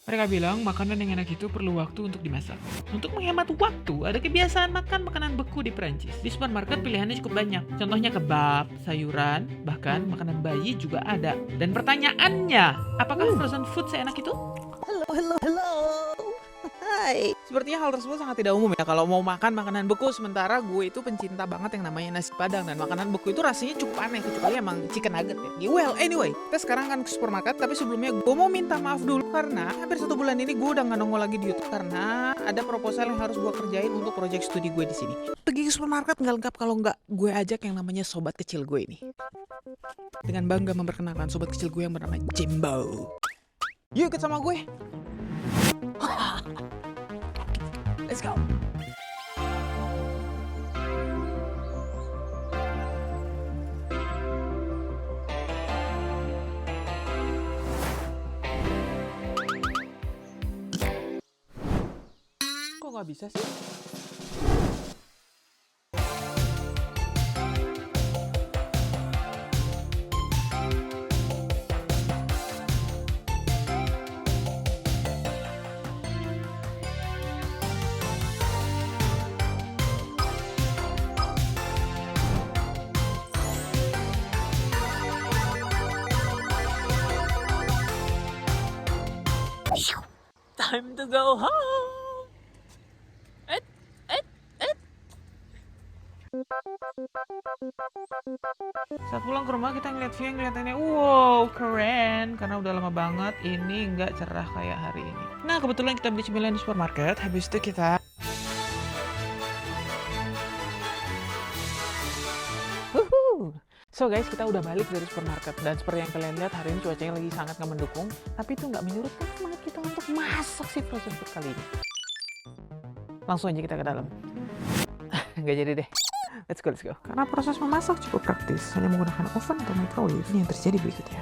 Mereka bilang makanan yang enak itu perlu waktu untuk dimasak. Untuk menghemat waktu, ada kebiasaan makan makanan beku di Perancis. Di supermarket pilihannya cukup banyak. Contohnya kebab, sayuran, bahkan makanan bayi juga ada. Dan pertanyaannya, apakah frozen food seenak itu? Hello. Hai. Sepertinya hal tersebut sangat tidak umum ya kalau mau makan makanan beku, sementara gue itu pencinta banget yang namanya nasi padang, dan makanan beku itu rasanya cukup aneh kecuali emang chicken nugget ya. Well, anyway, kita sekarang kan ke supermarket, tapi sebelumnya gue mau minta maaf dulu karena hampir 1 bulan ini gue udah nggak nongol lagi di YouTube karena ada proposal yang harus gue kerjain untuk project studi gue di sini. Pergi ke supermarket nggak lengkap kalau nggak gue ajak yang namanya sobat kecil gue ini. Dengan bangga memperkenalkan sobat kecil gue yang bernama Jimbo. Yuk ikut sama gue. Let's go. Kok nggak bisa sih? Time to go home. Saat pulang ke rumah kita ngeliat view yang kelihatannya wow keren karena udah lama banget ini nggak cerah kayak hari ini. Nah kebetulan kita beli cemilan di supermarket, habis itu kita So guys, kita udah balik dari supermarket dan seperti yang kalian lihat hari ini cuacanya lagi sangat nggak mendukung, tapi itu nggak menyurutkan semangat kita untuk masak si frozen food kali ini. Langsung aja kita ke dalam. Nggak jadi deh. Let's go. Karena proses memasak cukup praktis, hanya menggunakan oven atau microwave. Ini yang terjadi berikutnya.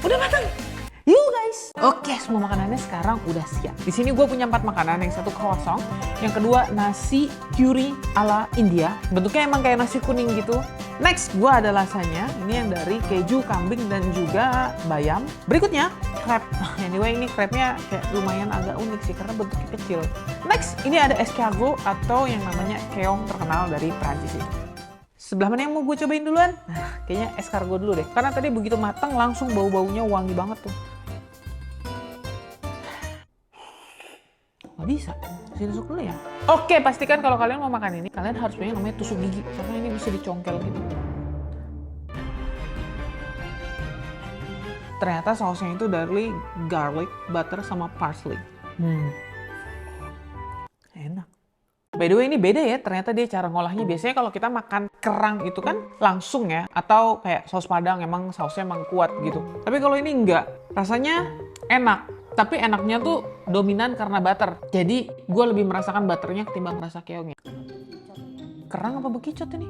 Udah matang. Yuk guys. Oke, semua makanannya sekarang udah siap. Di sini gue punya 4 makanan, yang satu croissant, yang kedua nasi curry ala India. Bentuknya emang kayak nasi kuning gitu. Next, gue ada lasanya. Ini yang dari keju, kambing, dan juga bayam. Berikutnya, crepe. Anyway, ini crepe-nya kayak lumayan agak unik sih karena bentuknya kecil. Next, ini ada escargot atau yang namanya keong terkenal dari Prancis itu. Sebelah mana yang mau gue cobain duluan? Nah, kayaknya escargot dulu deh. Karena tadi begitu matang langsung bau-baunya wangi banget tuh. Nggak bisa, saya tusuk dulu ya. Oke, pastikan kalau kalian mau makan ini, kalian harus punya namanya tusuk gigi. Karena ini bisa dicongkel gitu. Ternyata sausnya itu dari garlic, butter, sama parsley. Enak. By the way ini beda ya, ternyata dia cara ngolahnya. Biasanya kalau kita makan kerang itu kan langsung ya, atau kayak saus padang emang sausnya emang kuat gitu. Tapi kalau ini enggak, rasanya enak. Tapi enaknya tuh dominan karena butter. Jadi gue lebih merasakan butternya ketimbang rasa keongnya. Kerang apa bekicot ini?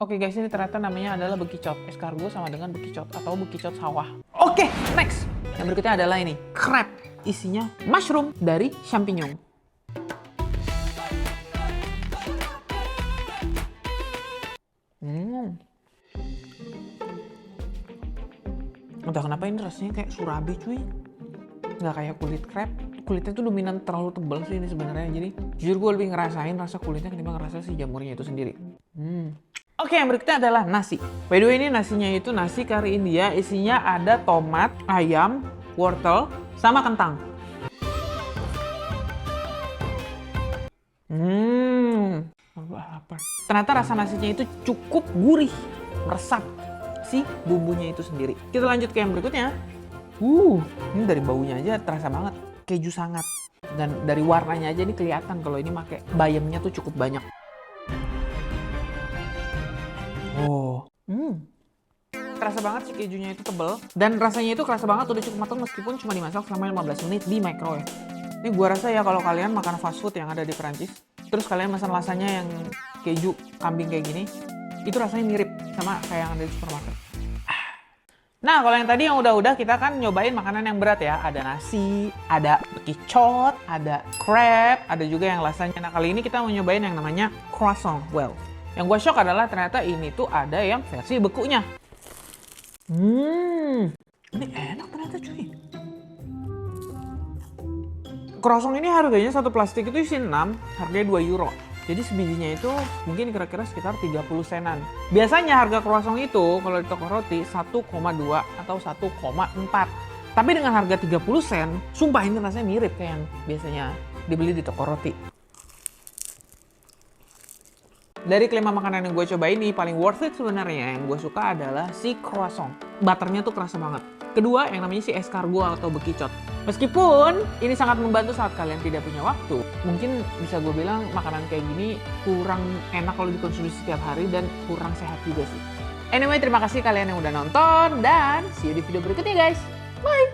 Oke guys, ini ternyata namanya adalah bekicot. Escargot sama dengan bekicot atau bekicot sawah. Oke, next. Yang berikutnya adalah ini, crepe. Isinya mushroom dari champignon. Entah kenapa ini rasanya kayak surabi cuy. Nggak kayak kulit crepe. Kulitnya tuh dominan terlalu tebal sih ini sebenarnya. Jadi jujur gue lebih ngerasain rasa kulitnya ketimbang rasa si jamurnya itu sendiri. Oke, yang berikutnya adalah nasi. By the way ini nasinya itu nasi kari India. Isinya ada tomat, ayam, wortel, sama kentang. Apa? Ternyata rasa nasinya itu cukup gurih, meresap si bumbunya itu sendiri. Kita lanjut ke yang berikutnya. Ini dari baunya aja terasa banget keju sangat. Dan dari warnanya aja ini kelihatan kalau ini pakai bayamnya tuh cukup banyak. Terasa banget si kejunya itu tebel. Dan rasanya itu kerasa banget udah cukup matang meskipun cuma dimasak selama 15 menit di microwave. Ini gua rasa ya kalau kalian makan fast food yang ada di Perancis, terus kalian pesan lasanya yang keju kambing kayak gini, itu rasanya mirip sama kayak yang ada di supermarket. Nah, kalau yang tadi yang udah-udah, kita kan nyobain makanan yang berat ya. Ada nasi, ada bekicot, ada crab, ada juga yang lasanya. Nah, kali ini kita mau nyobain yang namanya croissant. Well, yang gue shock adalah ternyata ini tuh ada yang versi bekunya. Ini enak ternyata cuy. Croissant ini harganya satu plastik itu isi 6, harganya 2 euro. Jadi sebijinya itu mungkin kira-kira sekitar 30 senan. Biasanya harga croissant itu kalau di toko roti 1,2 atau 1,4. Tapi dengan harga 30 sen, sumpah ini rasanya mirip kayak yang biasanya dibeli di toko roti. Dari kelima makanan yang gue coba ini, paling worth it sebenarnya yang gue suka adalah si croissant. Butternya tuh kerasa banget. Kedua, yang namanya si escargot atau bekicot. Meskipun ini sangat membantu saat kalian tidak punya waktu, mungkin bisa gue bilang makanan kayak gini kurang enak kalau dikonsumsi setiap hari dan kurang sehat juga sih. Anyway, terima kasih kalian yang udah nonton dan see you di video berikutnya guys. Bye!